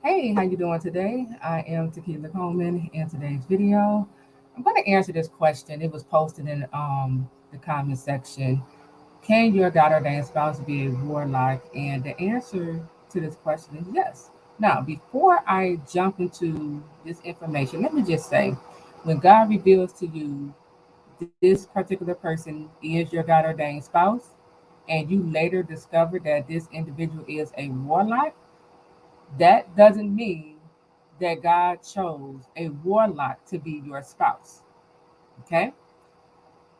Hey, how you doing today? I am Taquila Coleman. In today's video, I'm going to answer this question. It was posted in the comment section. Can your God ordained spouse be a warlock? And the answer to this question is yes. Now, before I jump into this information, let me just say, when God reveals to you this particular person is your God ordained spouse, and you later discover that this individual is a warlock, that doesn't mean that God chose a warlock to be your spouse. Okay?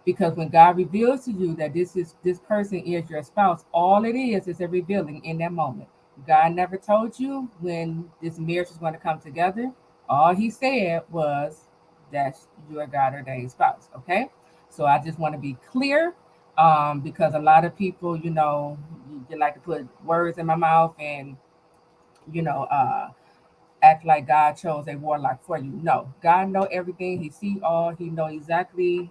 Because when God reveals to you that this person is your spouse, all it is a revealing in that moment. God never told you when this marriage is going to come together. All he said was that's your God ordained spouse. Okay? So I just want to be clear, because a lot of people, you like to put words in my mouth and you know, act like God chose a warlock for you. No, God know everything. He see all. He know exactly,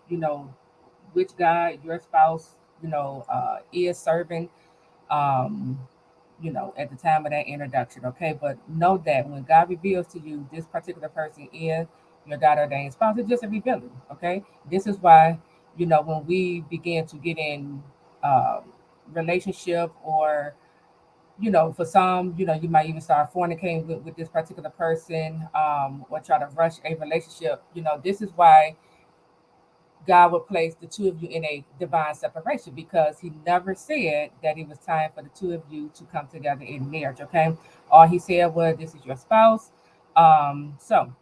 which God your spouse, is serving. Um, at the time of that introduction. Okay, but know that when God reveals to you this particular person is your God ordained spouse, it's just a revealing. Okay, this is why when we begin to get in um, relationship or for some, you might even start fornicating with this particular person, or try to rush a relationship. This is why God would place the two of you in a divine separation because he never said that it was time for the two of you to come together in marriage. Okay. All he said was, this is your spouse. So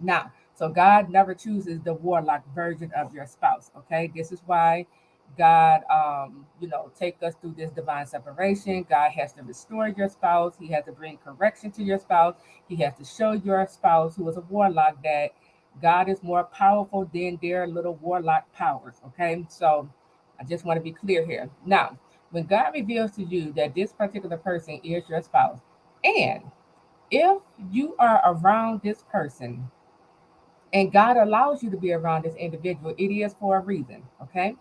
now, so God never chooses the warlock version of your spouse. Okay. This is why God, take us through this divine separation. God has to restore your spouse. He has to bring correction to your spouse. He has to show your spouse who is a warlock that God is more powerful than their little warlock powers. Okay. So I just want to be clear here. Now, when God reveals to you that this particular person is your spouse, and if you are around this person and God allows you to be around this individual, it is for a reason. Okay.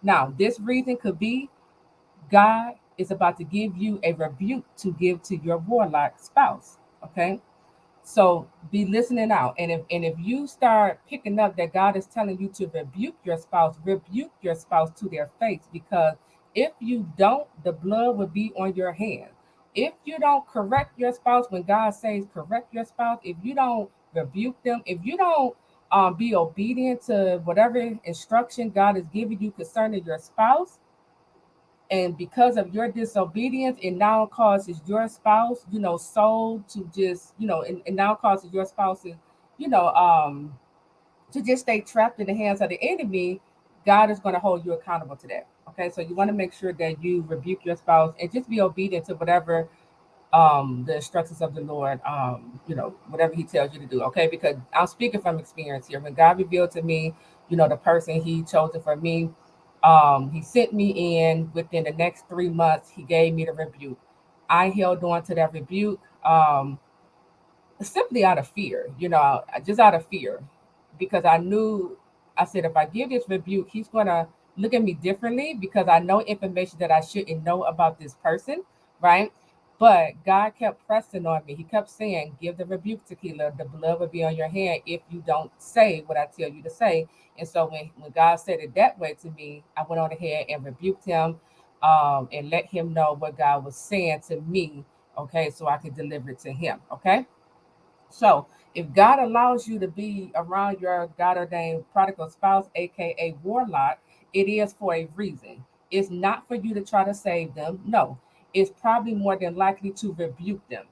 Now, this reason could be God is about to give you a rebuke to give to your warlock spouse. Okay. So be listening out. And if you start picking up that God is telling you to rebuke your spouse to their face, because if you don't, the blood will be on your hands. If you don't correct your spouse when God says correct your spouse, if you don't rebuke them, if you don't be obedient to whatever instruction God is giving you concerning your spouse, and because of your disobedience, it now causes your spouse, soul to just, and now causes your spouse to, you know, um, to just stay trapped in the hands of the enemy. God is going to hold you accountable to that. Okay, so you want to make sure that you rebuke your spouse and just be obedient to whatever the instructions of the Lord, whatever he tells you to do. Okay, because I'm speaking from experience here. When God revealed to me, the person he chosen for me, he sent me in. Within the next 3 months, he gave me the rebuke. I held on to that rebuke, simply out of fear, just out of fear, because I knew, I said, if I give this rebuke, he's going to look at me differently because I know information that I shouldn't know about this person, right? But God kept pressing on me. He kept saying, give the rebuke, Tequila. The blood will be on your hand if you don't say what I tell you to say. And so when God said it that way to me, I went on ahead and rebuked him, and let him know what God was saying to me, okay, so I could deliver it to him, okay? So if God allows you to be around your God ordained prodigal spouse, aka warlock, it is for a reason. It's not for you to try to save them. No, it's probably more than likely to rebuke them.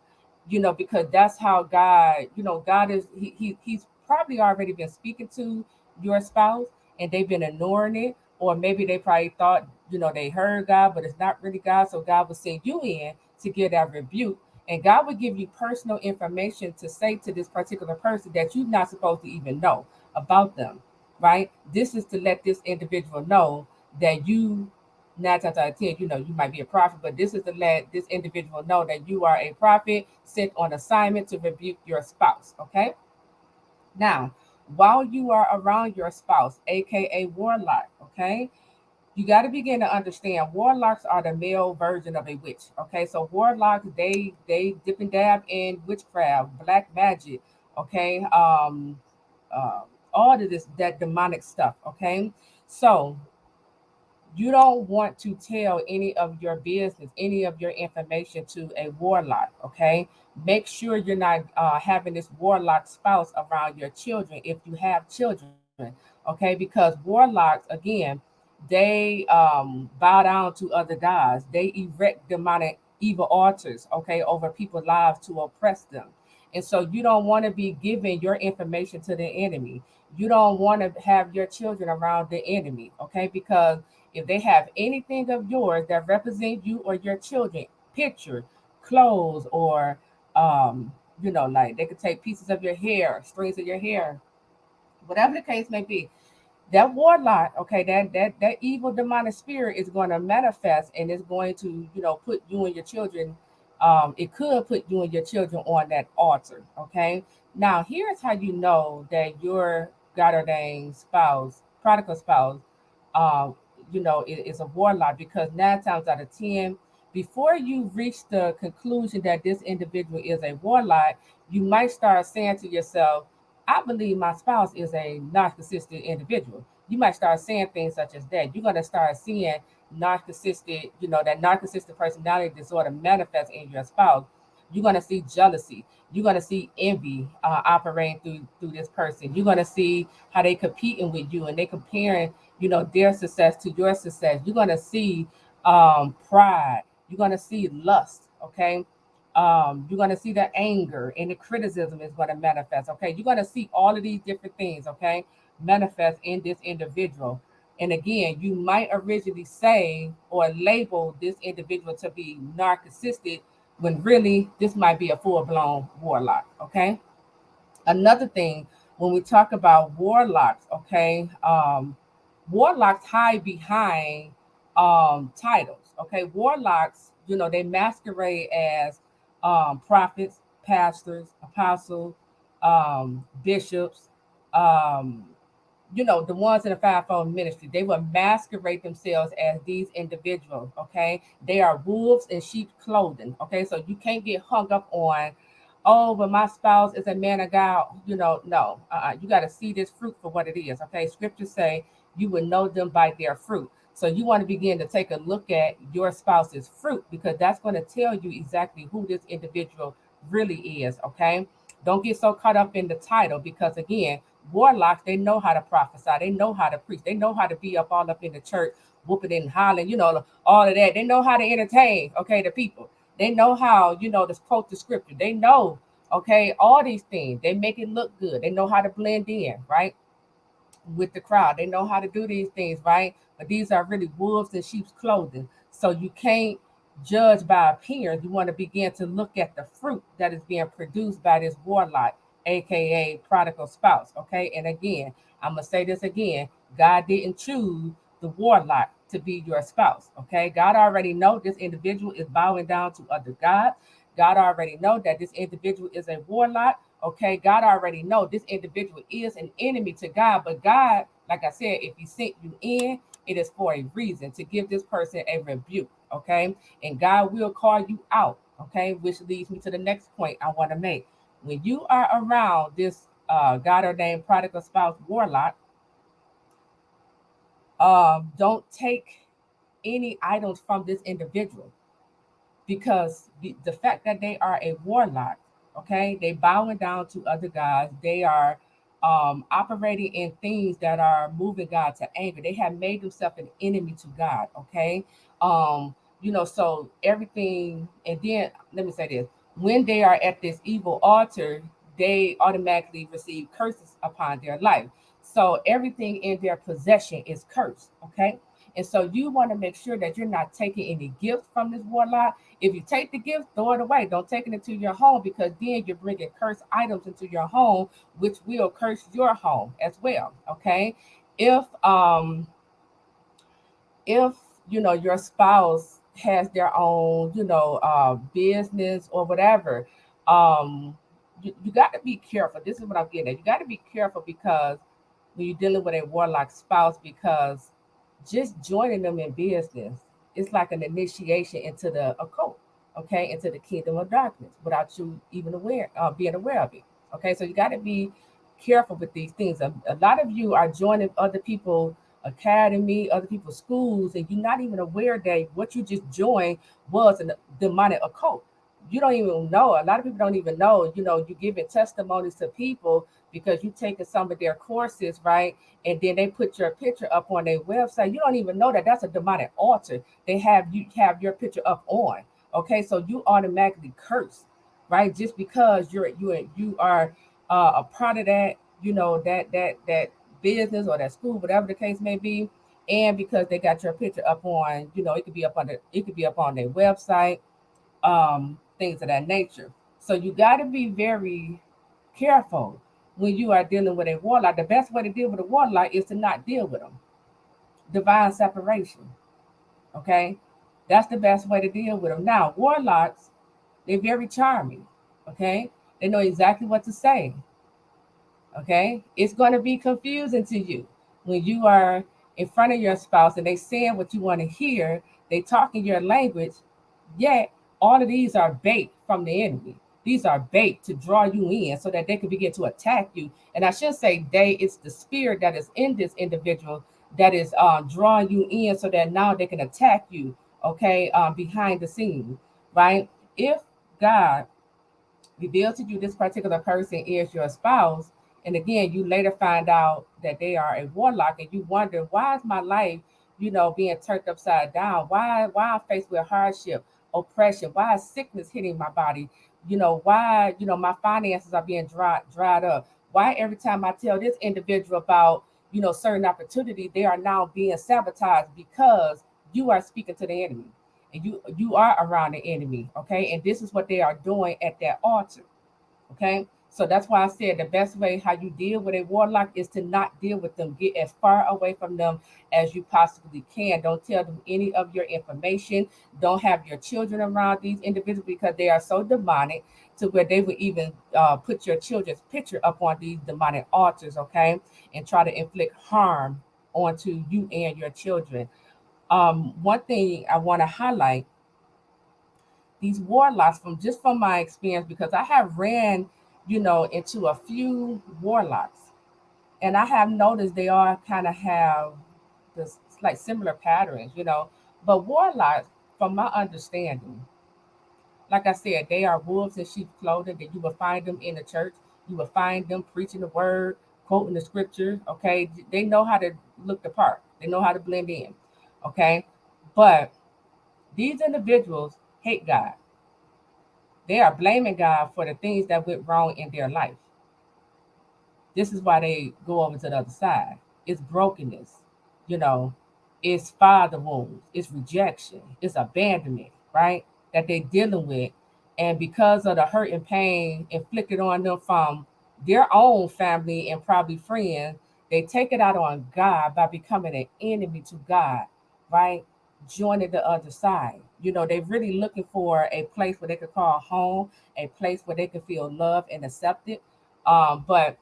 Because that's how God, God is he's probably already been speaking to your spouse and they've been ignoring it, or maybe they probably thought, they heard God, but it's not really God. So God will send you in to get that rebuke, and God will give you personal information to say to this particular person that you're not supposed to even know about them, right? This is to let this individual know that you, 9 times out of 10, you might be a prophet, but this is to let this individual know that you are a prophet sent on assignment to rebuke your spouse, okay? Now, while you are around your spouse, aka warlock, okay? You got to begin to understand warlocks are the male version of a witch. Okay, so warlocks they dip and dab in witchcraft, black magic. Okay, uh, all of this that demonic stuff. Okay, so you don't want to tell any of your business, any of your information to a warlock. Okay, make sure you're not having this warlock spouse around your children if you have children. Okay, because warlocks again, they bow down to other gods. They erect demonic evil altars, okay, over people's lives to oppress them. And so you don't want to be giving your information to the enemy. You don't want to have your children around the enemy, okay? Because if they have anything of yours that represent you or your children, picture, clothes, or like they could take pieces of your hair, strings of your hair, whatever the case may be, that warlock, okay, that evil demonic spirit is going to manifest and it's going to, put you and your children. It could put you and your children on that altar. Okay. Now here's how you know that your God ordained spouse, prodigal spouse, uh, is a warlock, because 9 times out of 10, before you reach the conclusion that this individual is a warlock, you might start saying to yourself, I believe my spouse is a narcissistic individual. You might start saying things such as that. You're going to start seeing narcissistic, that narcissistic personality disorder manifest in your spouse. You're going to see jealousy. You're going to see envy operating through this person. You're going to see how they competing with you and they comparing, their success to your success. You're going to see pride. You're going to see lust. Okay, you're going to see the anger and the criticism is going to manifest. Okay, you're going to see all of these different things. Okay, manifest in this individual. And again, you might originally say or label this individual to be narcissistic when really this might be a full-blown warlock. Okay, another thing, when we talk about warlocks, okay, warlocks hide behind titles. Okay, warlocks, they masquerade as prophets, pastors, apostles, bishops, um, the ones in the fivefold ministry. They will masquerade themselves as these individuals. Okay, they are wolves in sheep clothing. Okay, so you can't get hung up on, oh, but my spouse is a man of God. No, you got to see this fruit for what it is. Okay, scriptures say you will know them by their fruit. So you want to begin to take a look at your spouse's fruit, because that's going to tell you exactly who this individual really is. Okay, don't get so caught up in the title, because again, warlocks, they know how to prophesy, they know how to preach, they know how to be up all up in the church, whooping and hollering, all of that. They know how to entertain, okay, the people. They know how, to quote the scripture. They know, okay, all these things. They make it look good. They know how to blend in, right, with the crowd. They know how to do these things, right? But these are really wolves in sheep's clothing. So you can't judge by appearance. You want to begin to look at the fruit that is being produced by this warlock, aka prodigal spouse. Okay. And again, I'm gonna say this again. God didn't choose the warlock to be your spouse. Okay. God already know this individual is bowing down to other gods. God already know that this individual is a warlock. Okay, God already know this individual is an enemy to God, but God, like I said, if He sent you in, it is for a reason, to give this person a rebuke. Okay, and God will call you out. Okay, which leads me to the next point I want to make. When you are around this God ordained prodigal spouse warlock, don't take any items from this individual, because the fact that they are a warlock, okay, they bowing down to other gods, they are operating in things that are moving God to anger. They have made themselves an enemy to God, okay. So everything, and then let me say this: when they are at this evil altar, they automatically receive curses upon their life. So everything in their possession is cursed, okay. And so you want to make sure that you're not taking any gifts from this warlock. If you take the gift, throw it away. Don't take it into your home, because then you're bringing cursed items into your home, which will curse your home as well. Okay. If if your spouse has their own business or whatever, um you got to be careful. This is what I'm getting at. You got to be careful, because when you're dealing with a warlock spouse, because just joining them in business, it's like an initiation into the occult, okay, into the kingdom of darkness without you even being aware of it. Okay, so you got to be careful with these things. A lot of you are joining other people academy, other people's schools, and you're not even aware that what you just joined was a demonic occult. You don't even know. A lot of people don't even know. You giving testimonies to people because you taking some of their courses, right? And then they put your picture up on their website. You don't even know that that's a demonic altar. They have your picture up on. Okay, so you automatically curse, right? Just because you are a part of that, that business or that school, whatever the case may be, and because they got your picture up on, it could be up on their website, things of that nature. So you got to be very careful when you are dealing with a warlock. The best way to deal with a warlock is to not deal with them. Divine separation. Okay, that's the best way to deal with them. Now, warlocks, they're very charming. Okay, they know exactly what to say. Okay, it's going to be confusing to you when you are in front of your spouse and they saying what you want to hear. They talking your language, yet all of these are bait from the enemy. These are bait to draw you in so that they can begin to attack you. And I should say they, it's the spirit that is in this individual that is drawing you in so that now they can attack you, okay, behind the scenes, right? If God reveal to you this particular person is your spouse, and again, you later find out that they are a warlock, and you wonder, why is my life, being turned upside down? Why I'm faced with hardship, oppression? Why is sickness hitting my body? Why, my finances are being dried up? Why every time I tell this individual about, certain opportunity, they are now being sabotaged because you are speaking to the enemy and you are around the enemy, okay? And this is what they are doing at that altar, okay? So that's why I said the best way how you deal with a warlock is to not deal with them. Get as far away from them as you possibly can. Don't tell them any of your information. Don't have your children around these individuals because they are so demonic to where they would even put your children's picture up on these demonic altars, okay? And try to inflict harm onto you and your children. One thing I want to highlight, these warlocks, from my experience, because I have ran, into a few warlocks, and I have noticed they all kind of have this like similar patterns, But warlocks, from my understanding, like I said, they are wolves in sheep's clothing. That you will find them in the church. You will find them preaching the word, quoting the scripture. Okay, they know how to look the part. They know how to blend in. Okay, but these individuals hate God. They are blaming God for the things that went wrong in their life. This is why they go over to the other side. It's brokenness, you know, it's father wounds, it's rejection, it's abandonment, right? That they're dealing with. And because of the hurt and pain inflicted on them from their own family and probably friends, they take it out on God by becoming an enemy to God, right? Joining the other side. They're really looking for a place where they could call home, a place where they could feel loved and accepted. But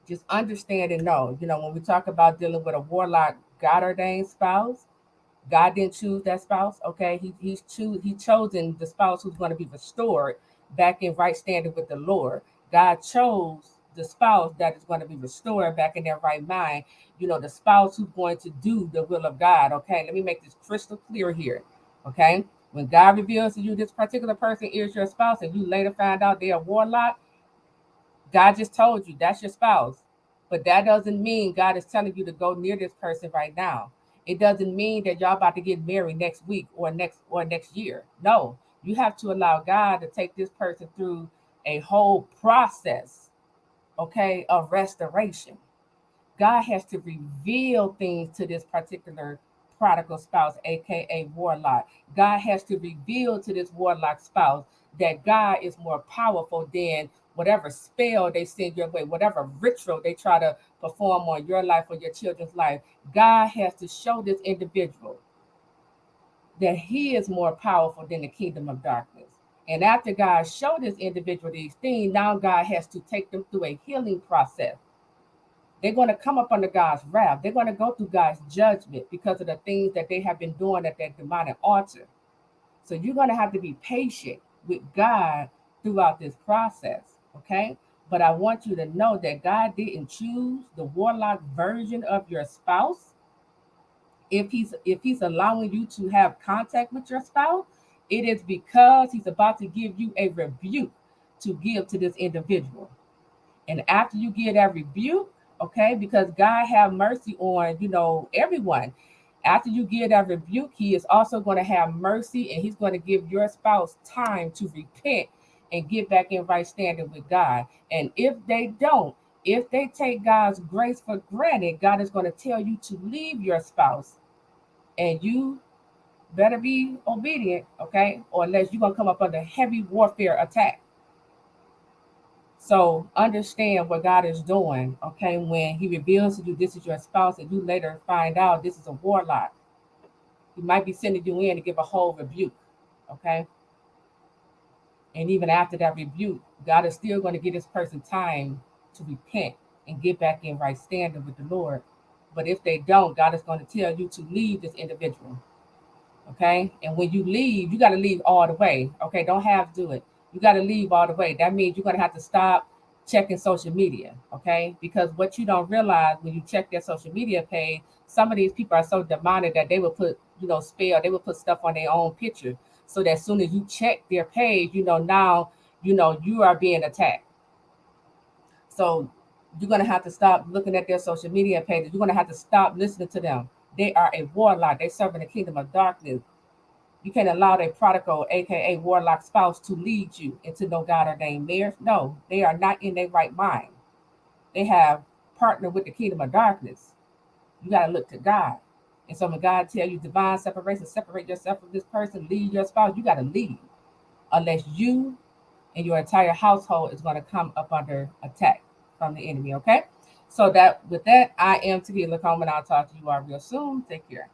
just understand and know, when we talk about dealing with a warlock, God ordained spouse, God didn't choose that spouse. Okay, he chosen the spouse who's going to be restored back in right standing with the Lord. God chose the spouse that is going to be restored back in their right mind. The spouse who's going to do the will of God. Okay, let me make this crystal clear here. Okay, when God reveals to you this particular person is your spouse, and you later find out they're a warlock, God just told you that's your spouse. But that doesn't mean God is telling you to go near this person right now. It doesn't mean that y'all about to get married next week or next year. No, you have to allow God to take this person through a whole process, okay, of restoration. God has to reveal things to this particular prodigal spouse, aka warlock. God has to reveal to this warlock spouse that God is more powerful than whatever spell they send your way, whatever ritual they try to perform on your life or your children's life. God has to show this individual that he is more powerful than the kingdom of darkness. And after God showed this individual these things, now God has to take them through a healing process. They're going to come up under God's wrath. They're going to go through God's judgment because of the things that they have been doing at that demonic altar. So you're going to have to be patient with God throughout this process, okay? But I want you to know that God didn't choose the warlock version of your spouse. If he's allowing you to have contact with your spouse, it is because he's about to give you a rebuke to give to this individual. And after you get that rebuke, okay, because God have mercy on, everyone. After you get that rebuke, he is also going to have mercy, and he's going to give your spouse time to repent and get back in right standing with God. And if they don't, if they take God's grace for granted, God is going to tell you to leave your spouse, and you better be obedient, okay? Or unless you're going to come up under heavy warfare attack. So understand what God is doing, okay? When he reveals to you this is your spouse, and you later find out this is a warlock, he might be sending you in to give a whole rebuke, okay? And even after that rebuke, God is still going to give this person time to repent and get back in right standing with the Lord. But if they don't, God is going to tell you to leave this individual, okay? And when you leave, you got to leave all the way, okay? Don't have to do it. You got to leave all the way. That means you're going to have to stop checking social media, okay? Because what you don't realize when you check their social media page, some of these people are so demonic that they will put, they will put stuff on their own picture. So that as soon as you check their page, now, you are being attacked. So you're going to have to stop looking at their social media pages. You're going to have to stop listening to them. They are a warlock. They serve in the kingdom of darkness. You can't allow a prodigal, aka warlock spouse, to lead you into no God ordained marriage. No, they are not in their right mind. They have partnered with the kingdom of darkness. You got to look to God. And so when God tell you divine separation, separate yourself from this person, leave your spouse, you got to leave. Unless you and your entire household is going to come up under attack from the enemy, okay? So that with that, I am Taquila Coleman. I'll talk to you all real soon. Take care.